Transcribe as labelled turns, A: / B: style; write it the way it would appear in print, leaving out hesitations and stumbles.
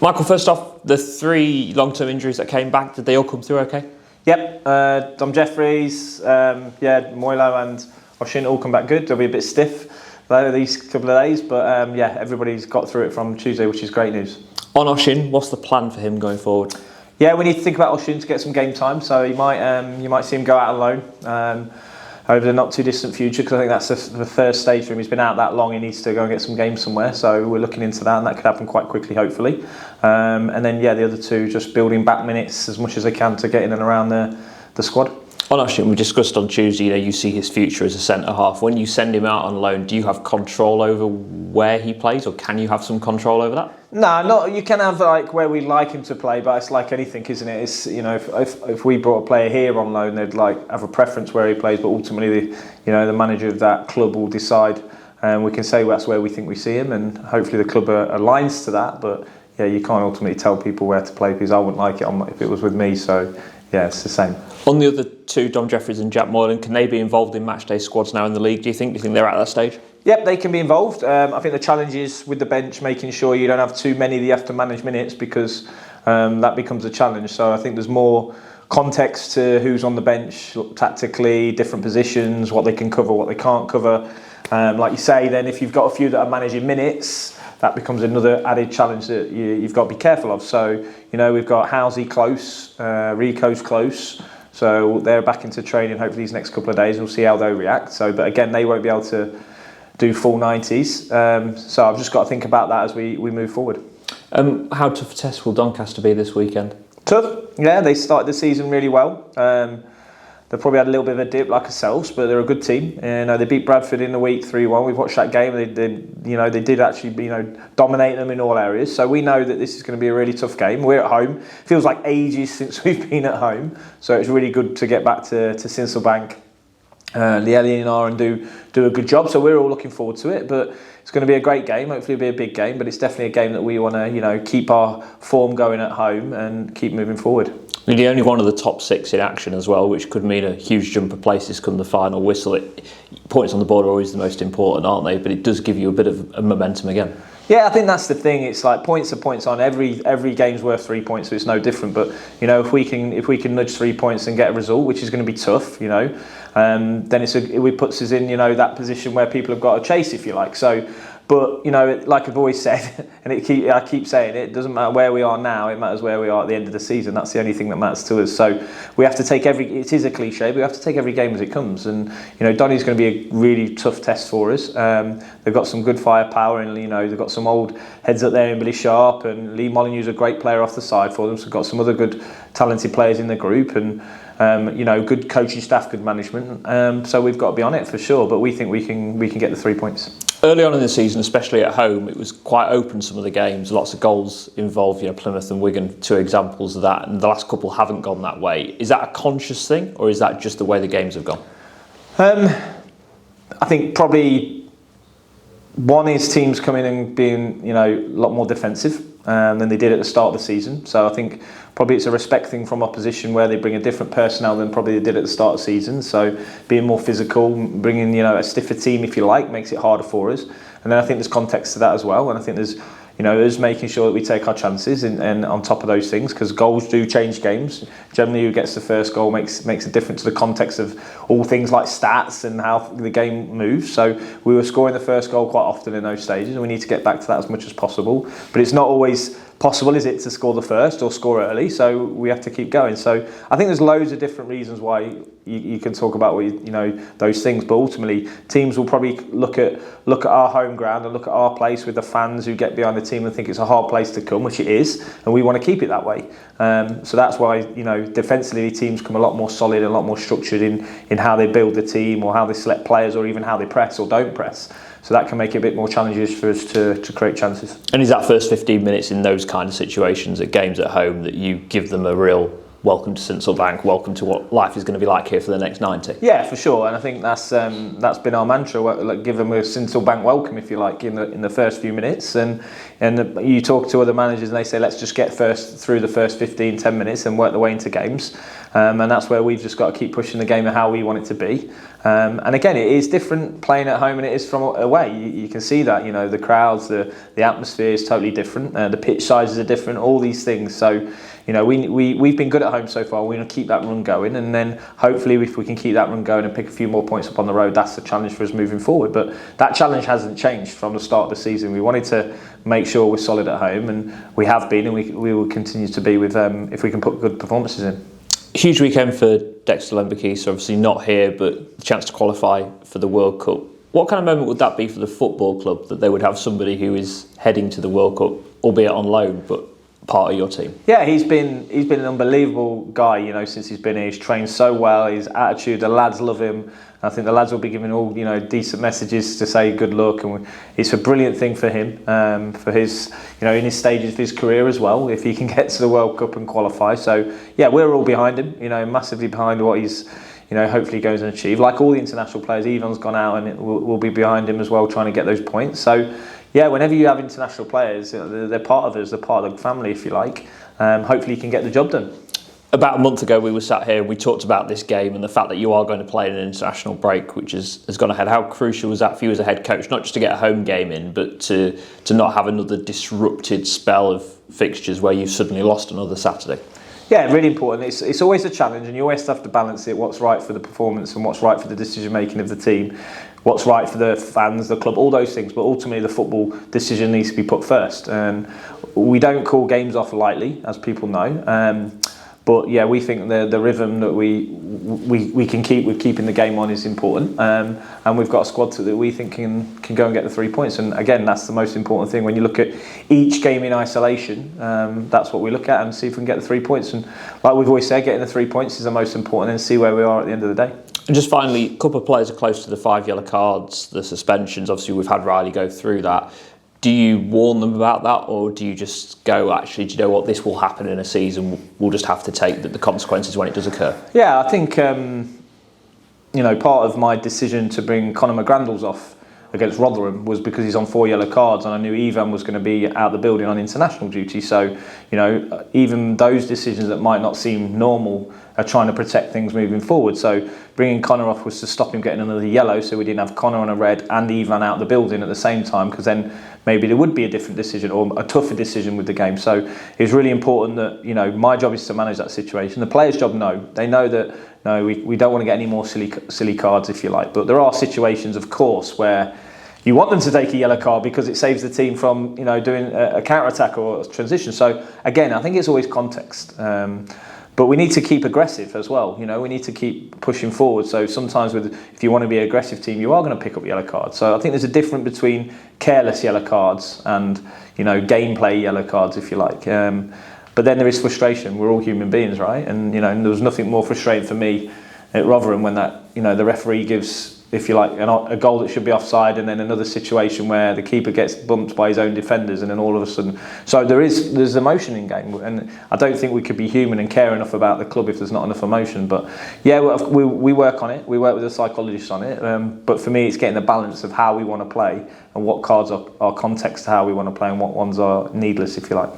A: Michael, first off, the 3 long-term injuries that came back, did they all come through okay?
B: Yep, Dom Jeffries, Moylo and Oshin all come back good. They'll be a bit stiff these couple of days, but everybody's got through it from Tuesday, which is great news.
A: On Oshin, what's the plan for him going forward?
B: Yeah, we need to think about Oshin to get some game time, so you might see him go out on loan over the not too distant future, because I think that's the first stage for him. He's been out that long, he needs to go and get some games somewhere, so we're looking into that, and that could happen quite quickly, hopefully. And then the other 2 just building back minutes as much as they can to get in and around the squad.
A: On Oshin, we discussed on Tuesday, you see his future as a centre-half. When you send him out on loan, do you have control over where he plays, or can you have some control over that?
B: No, you can have where we like him to play, but it's like anything, isn't it? It's, if we brought a player here on loan, they'd have a preference where he plays, but ultimately the manager of that club will decide, and we can say that's where we think we see him, and hopefully the club aligns to that. But you can't ultimately tell people where to play, because I wouldn't like it if it was with me. So it's the same.
A: On the other 2, Dom Jeffries and Jack Moylan, can they be involved in matchday squads now in the league? Do you think they're at that stage?
B: Yep, they can be involved. I think the challenge is with the bench, making sure you don't have too many that you have to manage minutes, because that becomes a challenge. So I think there's more context to who's on the bench tactically, different positions, what they can cover, what they can't cover. Like you say, then if you've got a few that are managing minutes, that becomes another added challenge that you've got to be careful of. So, we've got Housey close, Rico's close. So they're back into training hopefully these next couple of days. We'll see how they react. But again, they won't be able to do full 90s. So I've just got to think about that as we move forward.
A: How tough a test will Doncaster be this weekend?
B: Tough. Yeah, they started the season really well. They probably had a little bit of a dip like ourselves, but they're a good team. They beat Bradford in the week 3-1. We've watched that game. They did actually dominate them in all areas. So we know that this is going to be a really tough game. We're at home. It feels like ages since we've been at home. So it's really good to get back to Sinsel Lielinar and do a good job. So we're all looking forward to it. But it's going to be a great game. Hopefully it'll be a big game. But it's definitely a game that we want to keep our form going at home and keep moving forward.
A: You're the only one of the top 6 in action as well, which could mean a huge jump of places come the final whistle. Points on the board are always the most important, aren't they? But it does give you a bit of a momentum again.
B: Yeah, I think that's the thing. It's like points are points on. Every game's worth 3 points, so it's no different. But if we can nudge 3 points and get a result, which is going to be tough, then it puts us in that position where people have got to chase, if you like. So. But like I've always said, and I keep saying it doesn't matter where we are now, it matters where we are at the end of the season. That's the only thing that matters to us. So we have to take it is a cliche, but we have to take every game as it comes. And Donny's going to be a really tough test for us. They've got some good firepower, and they've got some old heads up there in Billy Sharp, and Lee Molyneux's a great player off the side for them. So we've got some other good talented players in the group, and good coaching staff, good management. So we've got to be on it for sure. But we think we can get the 3 points.
A: Early on in the season, especially at home, it was quite open, some of the games. Lots of goals involved, Plymouth and Wigan, 2 examples of that. And the last couple haven't gone that way. Is that a conscious thing, or is that just the way the games have gone?
B: I think probably one is teams coming and being, a lot more defensive than they did at the start of the season. So I think probably it's a respect thing from opposition, where they bring a different personnel than probably they did at the start of the season. So being more physical, bringing a stiffer team, if you like, makes it harder for us. And then I think there's context to that as well. And I think there's us making sure that we take our chances and on top of those things, because goals do change games. Generally, who gets the first goal makes a difference to the context of all things like stats and how the game moves. So we were scoring the first goal quite often in those stages, and we need to get back to that as much as possible. But it's not always possible, is it, to score the first or score early? So we have to keep going. So I think there's loads of different reasons why you can talk about those things, but ultimately teams will probably look at our home ground and look at our place with the fans who get behind the team and think it's a hard place to come, which it is, and we want to keep it that way. So that's why defensively teams come a lot more solid and a lot more structured in how they build the team, or how they select players, or even how they press or don't press. So that can make it a bit more challenges for us to create chances.
A: And is that first 15 minutes in those kind of situations at games at home that you give them a real welcome to Sincil Bank, welcome to what life is going to be like here for the next 90.
B: Yeah, for sure, and I think that's been our mantra. Like, give them a Sincil Bank welcome, if you like, in the first few minutes, and you talk to other managers and they say, let's just get through the first 15-10 minutes and work the way into games, and that's where we've just got to keep pushing the game and how we want it to be. And again, it is different playing at home than it is from away. You can see that, the crowds, the atmosphere is totally different, the pitch sizes are different, all these things. So, we've been good at home so far. We're going to keep that run going, and then hopefully if we can keep that run going and pick a few more points up on the road, that's the challenge for us moving forward. But that challenge hasn't changed from the start of the season. We wanted to make sure we're solid at home, and we have been, and we will continue to be with if we can put good performances in.
A: Huge weekend for Dexter Lembeke, obviously not here, but the chance to qualify for the World Cup. What kind of moment would that be for the football club, that they would have somebody who is heading to the World Cup, albeit on loan, but part of your team? Yeah,
B: he's been an unbelievable guy, since he's been here. He's trained so well, his attitude, the lads love him. I think the lads will be giving all decent messages to say good luck, and it's a brilliant thing for him, for his in his stages of his career as well, if he can get to the World Cup and qualify. So yeah, we're all behind him, massively behind what he's hopefully goes and achieve. Like all the international players, Ivan's gone out and we'll be behind him as well, trying to get those points. So yeah, whenever you have international players, they're part of us, they're part of the family, if you like. Hopefully you can get the job done.
A: About a month ago, we were sat here, we talked about this game and the fact that you are going to play in an international break, which has gone ahead. How crucial was that for you as a head coach, not just to get a home game in, but to not have another disrupted spell of fixtures where you've suddenly lost another Saturday?
B: Yeah, really important. It's always a challenge, and you always have to balance it, what's right for the performance and what's right for the decision-making of the team, what's right for the fans, the club, all those things. But ultimately, the football decision needs to be put first. And we don't call games off lightly, as people know. But yeah, we think the rhythm that we can keep with keeping the game on is important, and we've got a squad that we think can go and get the 3 points. And again, that's the most important thing when you look at each game in isolation. That's what we look at, and see if we can get the 3 points. And like we've always said, getting the 3 points is the most important, and see where we are at the end of the day.
A: And just finally, a couple of players are close to the 5 yellow cards, the suspensions. Obviously, we've had Riley go through that. Do you warn them about that, or do you just go, actually, do you know what, this will happen in a season, we'll just have to take the consequences when it does occur?
B: Yeah, I think, part of my decision to bring Conor McGrandles off against Rotherham was because he's on 4 yellow cards, and I knew Ivan was going to be out the building on international duty. So, even those decisions that might not seem normal are trying to protect things moving forward. So bringing Conor off was to stop him getting another yellow, so we didn't have Conor on a red and Ivan out the building at the same time, because then maybe there would be a different decision or a tougher decision with the game. So it was really important that, my job is to manage that situation. The players' job, they know that, no, we don't want to get any more silly cards, if you like. But there are situations, of course, where you want them to take a yellow card because it saves the team from, doing a counter-attack or a transition. So again, I think it's always context. But we need to keep aggressive as well. We need to keep pushing forward. So sometimes if you want to be an aggressive team, you are going to pick up yellow cards. So I think there's a difference between careless yellow cards and, gameplay yellow cards, if you like. But then there is frustration. We're all human beings, right? And, and there was nothing more frustrating for me at Rotherham when that, the referee gives, if you like, a goal that should be offside, and then another situation where the keeper gets bumped by his own defenders, and then all of a sudden, so there's emotion in game, and I don't think we could be human and care enough about the club if there's not enough emotion. But yeah, we work on it. We work with a psychologist on it. But for me, it's getting the balance of how we want to play and what cards are context to how we want to play and what ones are needless, if you like.